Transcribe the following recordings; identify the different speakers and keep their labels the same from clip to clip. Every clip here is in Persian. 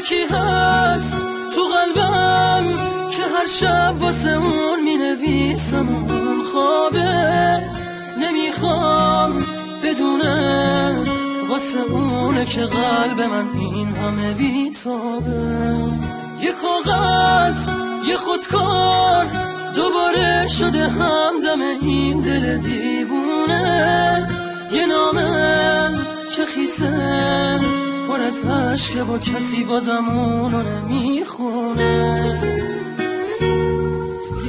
Speaker 1: یکی هست تو قلبم که هر شب واسه اون می نویسم اون خوابه، نمیخوام بدونه واسه اونه که قلب من این همه بیتابه. یه کاغذ یه خودکار دوباره شده همدم این دل دیوونه، یه نامه که خیسه پر از عشقه با کسی بازم اونو نمیخونه.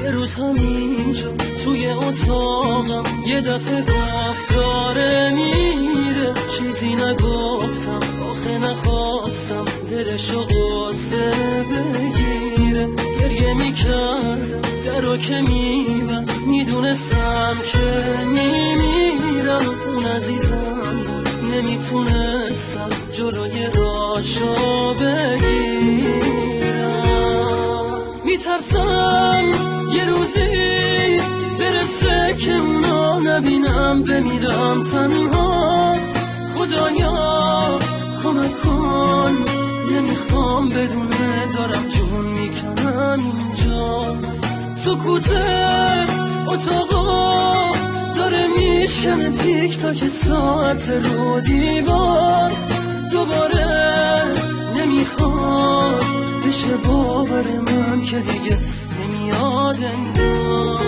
Speaker 1: یه روز همینجا توی اتاقم یه دفعه گفت داره میره، چیزی نگفتم آخه نخواستم دلشو قصه بگیره. گریه میکردم درو که میبست، میدونستم که میمیرم. اون عزیزم بود نمیتونستم جلوی راشو بگیرم. میترسم یه روزی برسه که اونا نبینم، بمیرم تنها. خدایا کمک کن، نمیخوام بدونه دارم جون میکنم اینجا. سکوت اتاقا داره میشکنه تیک تاک ساعت رو دیوار. دوباره نمیخواد بشه باور من که دیگه نمیاد انگار.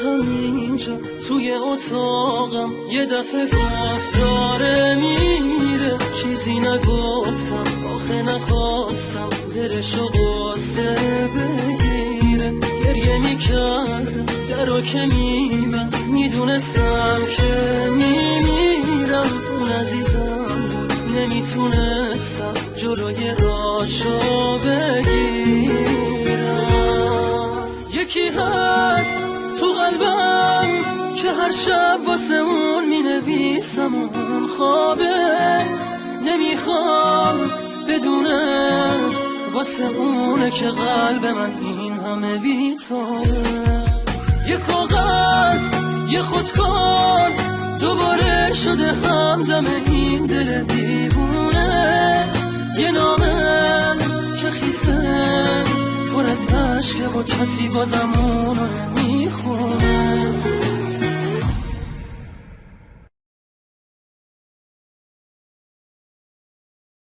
Speaker 1: همینجا توی اتاقم یه دفعه گفت داره میره، چیزی نگفتم آخه نخواستم دلشو قصه بگیره. گریه میکردم درو که میبست، میدونستم که میمیرم. اون عزیزم بود نمیتونستم جلوی راشو بگیرم. یکی هست تو قلبم که هر شب واسه اون می نویسم اون خوابه، نمیخوام بدونه واسه اونه که قلب من این همه بیتاره. یه کاغذ یه خودکار دوباره شده همدم این دل دیوونه، یه نامه که خیسه پر از عشقه با کسی بازم اونو نمیخونه.